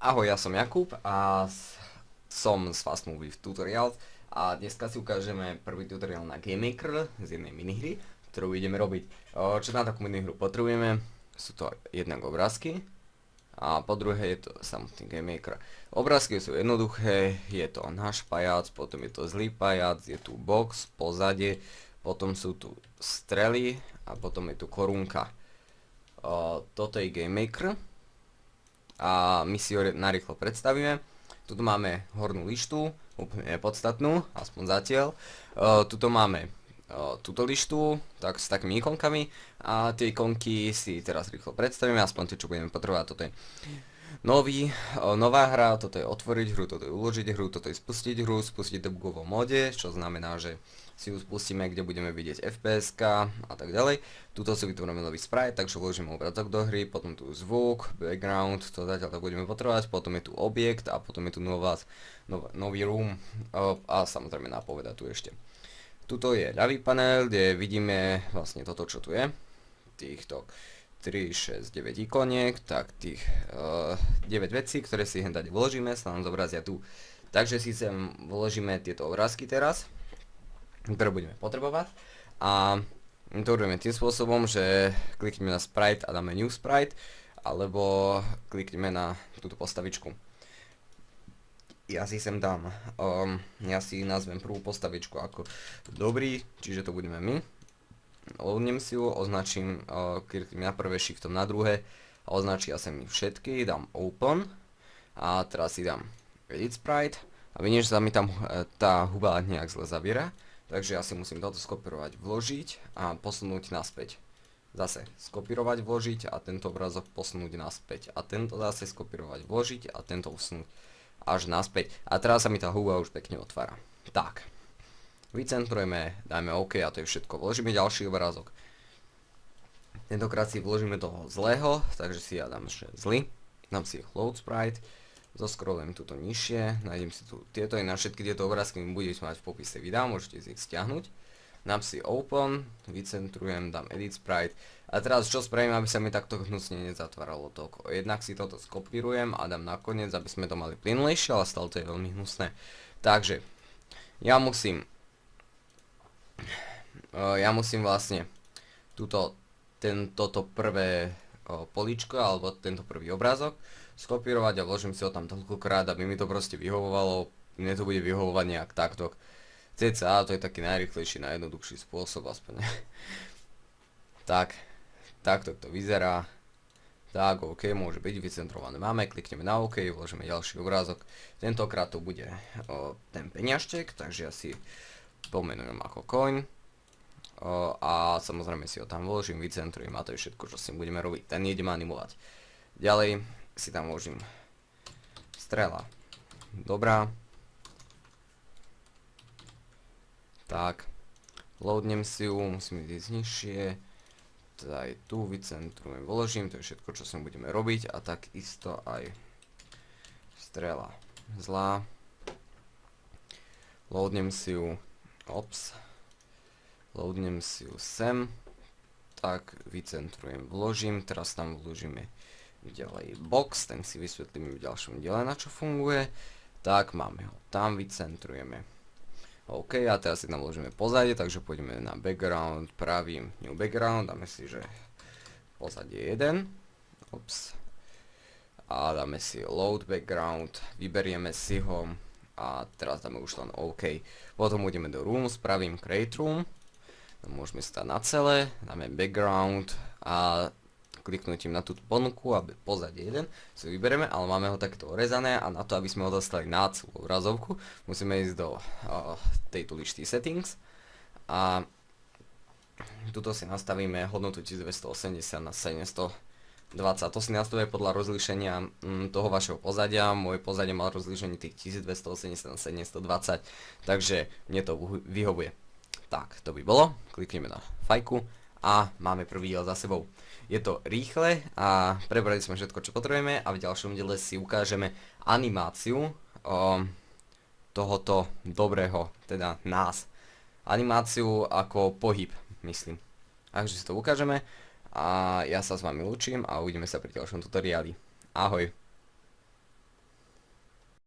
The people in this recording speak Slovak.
Ahoj, ja som Jakub a som z Fast Movie Tutorials a dneska si ukážeme prvý tutoriál na GameMaker z jednej minihry, ktorú ideme robiť. Čo na takú minihru potrebujeme? Sú to jednak obrázky a po druhé je to samotný GameMaker. Obrázky sú jednoduché, je to náš pajac, potom je to zlý pajac, je tu box, pozadie, potom sú tu strely a potom je tu korunka. Toto je GameMaker. A my si ho narýchlo predstavíme. Tuto máme hornú lištu, úplne nepodstatnú, aspoň zatiaľ. Tuto máme túto lištu, tak s takými ikonkami a tie ikonky si teraz rýchlo predstavíme, aspoň tie, čo budeme potrebovať. Toto je nová hra, toto je otvoriť hru, toto je uložiť hru, toto je spustiť hru, spustiť debugovom móde, čo znamená, že si ju spustíme, kde budeme vidieť FPS a tak ďalej. Tuto si vytvoríme nový sprite, takže vložíme obrázok do hry, potom tu zvuk, background, to zatiaľ tak budeme potrebovať, potom je tu objekt a potom je tu nový room a samozrejme nápoveda tu ešte. Tuto je ľavý panel, kde vidíme vlastne toto, čo tu je, týchto 3, 6, 9 ikoniek, tak tých 9 vecí, ktoré si hneď vložíme, sa nám zobrazia tu. Takže si sem vložíme tieto obrázky teraz, ktoré budeme potrebovať a to robíme tým spôsobom, že klikneme na sprite a dáme new sprite alebo klikneme na túto postavičku. Ja si sem dám, ja si nazvem prvú postavičku ako dobrý, čiže to budeme my. Loadnem si ju, označím, kliknem na prvé, shiftom na druhé a označia sa mi všetky, dám open a teraz si dám edit sprite a vidím, že sa mi tam tá huba nejak zle zaviera. Takže ja si musím toto skopírovať, vložiť a posunúť naspäť. Zase skopírovať, vložiť a tento obrázok posunúť naspäť. A tento zase skopírovať, vložiť a tento usunúť až naspäť. A teraz sa mi tá huba už pekne otvára. Tak. Vycentrujeme, dajme OK a to je všetko. Vložíme ďalší obrázok. Tentokrát si vložíme toho zlého, takže si ja dám ešte zlý. Dám si load sprite. Zoscrollujem tuto nižšie, nájdem si tu tieto, na všetky tieto obrázky budete mať v popise videa, môžete si ich stiahnuť. Dám si open, vycentrujem, dám edit sprite a teraz čo spravím, aby sa mi takto hnusne nezatváralo to oko. Jednak si toto skopírujem a dám nakoniec, aby sme to mali plynulejšie, ale stále to je veľmi hnusné. Takže, ja musím vlastne toto prvé políčko alebo tento prvý obrázok skopírovať a vložím si ho tam toľkokrát, aby mi to proste vyhovovalo. Mne to bude vyhovovať nejak takto. CCA to je taký najrýchlejší, najjednoduchší spôsob aspoň. Tak, takto to vyzerá. Tak, OK, môže byť vycentrované. Máme, klikneme na OK, vložíme ďalší obrázok. Tentokrát to bude ten peňažtek, takže ja si pomenujem ako coin. A samozrejme si ho tam vložím, vycentrujem a to je všetko, čo s tým budeme robiť. Ten nejdem animovať. Ďalej si tam vložím strela. Dobrá. Tak. Loadnem si ju, musím ísť nižšie. Aj tu vycentrujem, vložím, to je všetko, čo s tým budeme robiť. A takisto aj strela zlá. Loadnem si ju. Ops. Loadnem si ju sem. Tak, vycentrujem, vložím. Teraz tam vložíme ďalej box, ten si vysvetlíme v ďalšom diele, na čo funguje. Tak, máme ho tam, vycentrujeme. OK, a teraz si tam vložíme pozadie, takže pôjdeme na background, pravým new background, dáme si, že pozadie 1. Ops. A dáme si load background, vyberieme si ho a teraz dáme už len OK. Potom ideme do room, spravím create room. Môžeme stať na celé, dáme background a kliknutím na túto ponuku a pozadie 1 si vyberieme, ale máme ho takto orezané a na to, aby sme ho dostali na celú obrazovku, musíme ísť do tejto lišty settings a tuto si nastavíme hodnotu 1280 na 720. To si nastavuje podľa rozlíšenia toho vašeho pozadia. Moje pozadie má rozlíšenie tých 1280 na 720, takže mne to vyhovuje. Tak, to by bolo. Klikneme na fajku a máme prvý diel za sebou. Je to rýchle a prebrali sme všetko, čo potrebujeme a v ďalšom diele si ukážeme animáciu tohoto dobrého, teda nás. Animáciu ako pohyb, myslím. Takže si to ukážeme a ja sa s vami lúčim a uvidíme sa pri ďalšom tutoriáli. Ahoj.